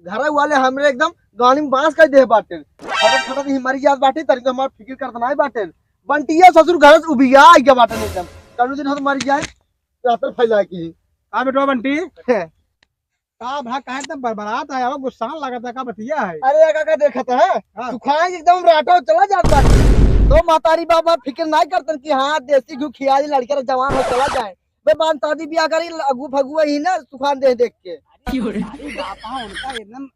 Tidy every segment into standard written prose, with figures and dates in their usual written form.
घर वाले हमरे एकदम गाड़ी में बांस कर दे बाटे खटत खटत ही मरी जात बाटे तरी तो हमार फिक्र करत नहीं बाटे बंटिया ससुर घर से उबिया आ गया बाटे एकदम कल दिन हम मर जाए रात फैला की का बेटवा बंटी का भा काहे एकदम बरबरात है, अब गुस्सा लगा था, का बतिया है। अरे काका देखत है हाँ। सुखाए एकदम राटो चला जात बाटे तो मातारी बाबा फिक्र नहीं करतन कि हाँ देसी घी खिया लड़के जवान हो चला जाए वे बान शादी ब्याह करी अगू फगुआ ही ना सुखान देख के उनका एकदम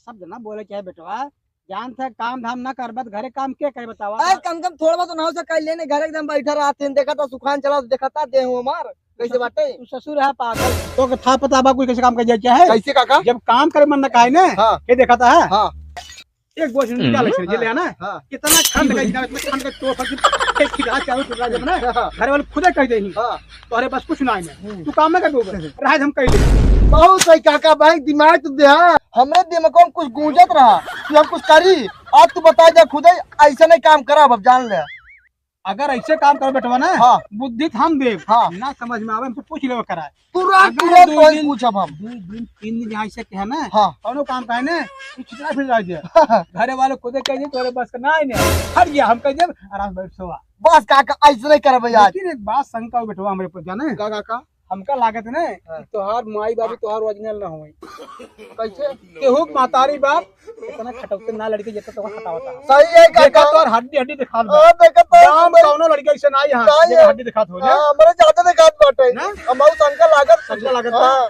शब्द ना बोले चाहे बेटवा, जान था काम धाम ना कर बत घरे काम के करे बतावा। कम थोड़ा बहुत ना हो सका लेने घर एकदम बैठा रहते देखा था सुखान चला देखा था दे हमार कैसे बाटे तू ससुर है पागल तो था पता बा कोई कैसे काम कर जाए चाहे कैसे काका जब काम करे मन न काहे ने हाँ। ये देखा था है हाँ। एक बोझ निकाल ले जे ले आना हाँ। कितना खंड का इसमें खंड का तो फक एक खिला चालू टुकड़ा जब ना घर वाले खुदे कह देही हाँ। तो अरे बस कुछ ना है तू काम में कर दो राज हम कह ले बहुत सही काका भाई दिमाग तो दे हमरे दिमाग में कुछ गूंजत रहा कि हम कुछ करी आज तू बता जा खुद ऐसा नहीं काम करा अब जान ले अगर ऐसे काम कर बेटवा ना हाँ। बुद्धि हम देव हाँ। ना समझ में आवे हमसे पूछ ले कराए तुरंत अगर तुरंत दो कोई दिन- पूछब हम 2 दिन 3 दिन यहाँ से कहे ना हाँ। कौनो काम कहे ना तू छिटला फिर रह जा घरे वाले खुदे कह दे तोरे बस का ना है हट गया हम कह दे आराम से बैठ सोवा। बस काका ऐसा नहीं करब आज लेकिन एक बात शंका बेटवा हमरे पर जाने काका हमका लागत है ना हाँ। कि तोहार माई बाबू तोहार ओरिजिनल ना होई कैसे केहू मातारी बाप इतना खटौते ना लड़के जितना तोहार खटावता है सही है देखा काका तोहार हड्डी हड्डी दिखा दो हाँ, देखा तो काम कौनो लड़के ऐसे ना यहाँ नहीं जेकर है। हड्डी दिखात हो जा हाँ, हमरे ज्यादा दिखात बाटे ना? हम बहुत संका लागत समझा लागत बा? हाँ।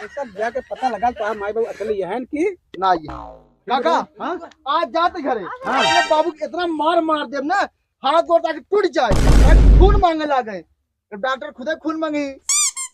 ऐसा जाके पता लगा तोहार माई बाबू अकेले यहन की ना ये काका हाँ आज जाते घरे हाँ। अपने बाबू के इतना मार देव ना हाथ गोड़ ताकि टूट जाए खून मांगे लागे तो डॉक्टर खुदे खून मांगी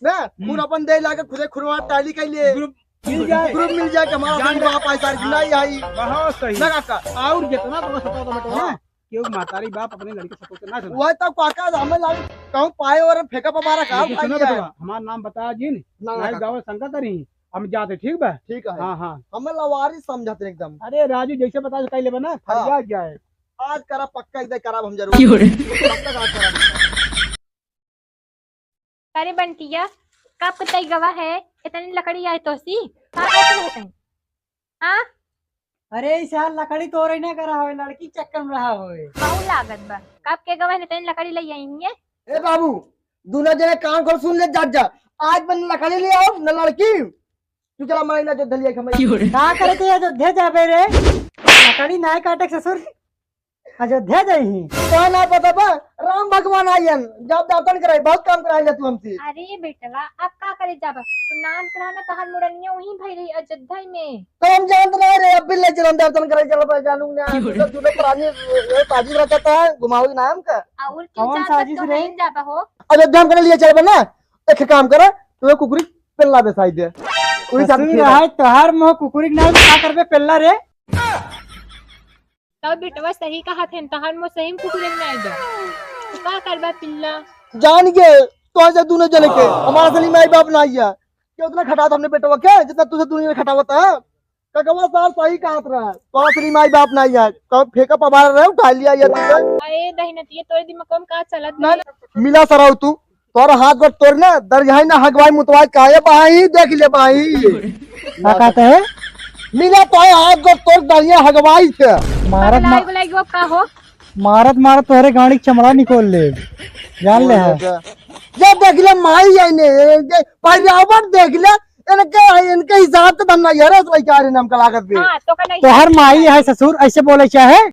ना खून अपन दे लागे खुदे खून टाली के लिए ग्रुप मिल जाए ग्रुप मिल जाए कि हमारा जान बाप ऐसा नहीं आई बहुत सही ना काका और जितना तुम्हें सपोर्ट बेटा ना क्यों मातारी बाप अपने लड़के सपोर्ट ना सुना वह तो काका हमें लागे कहूं पाए और फेंका पमारा काम सुनो बेटा हमारा नाम बता जिन ना, नाई काका। गाँव शंका करी हम जाते ठीक बा ठीक है हाँ हाँ हमें लवारी समझते एकदम अरे राजू जैसे बता कह ले ना फरियाद जाए आज करा पक्का एकदम करा हम जरूर पक्का करा अरे बंटिया कब कतई गवा है इतनी लकड़ी आए तो सी का रहते हैं हाँ अरे यार लकड़ी तोड़े ना करा होए लड़की चक्कर में रहा होए बहु लागत बा कब के गवा है इतनी लकड़ी ले आई है ए बाबू दोनों जने कान खोल सुन ले जा आज बन लकड़ी ले आओ न लड़की तू चला माइना जो दलिया खमे का करे थे अयोध्या जाबे रे लकड़ी नाय काटे के ससुर अयोध्या जाई तो ना पता बा राम भगवान आयन जब दर्शन कराई बहुत काम कराई तू हमसे अरे बेटवा अब का करे जाबा तू नाम कराना तहर मुड़निया वहीं भई रही अयोध्या में तो हम जानते नहीं रे अब भी ले चल हम दर्शन कराई चल पर जानू ना तू तो प्राणी ये ताजी रहता है घुमाओगी नाम का और कौन क्यों साजिश जाबा तो रे? नहीं जाबा हो अयोध्या में लिए चल बना एक काम कर तू कुकुरी पेल्ला बेसाई दे उरी साथ ससुर है तोहार मोह कुकुरी नाय का करबे पेल्ला रे तो बेटवा सही कहा थे तहर मो सही में कुकुरे में आई दो तू का करबा पिल्ला जान के तो ऐसे दोनों जने के हमारा सली माई बाप ना आया क्या उतना खटाता हमने बेटा क्या जितना तुझे दुनिया में खटावता है कगवा साल सही कहत रहा है तो असली माई बाप ना आया कब फेंका पबार रहे उठा लिया ये तुझे अरे दहिनतिया तोरे दिमाग में का चलत ना नहीं मिला सराव तू तोरा हाथ गोड़ तोड़ ना दरगाही ना हगवाई मुतवाई काहे बाही देख ले बाही का कहते है मिला तो हाथ गोड़ तोड़ डालिया हगवाई से मारत लाई बुलाई गो का हो मारत तोहरे गाड़ी के चमड़ा निकोल ले जान ले है जब देख ले माई आईने पर्यावरण देख ले इनके हिसाब से बनना यार क्या नाम का लागत भी हां तो का नहीं तोहर माई है ससुर ऐसे बोले चाहे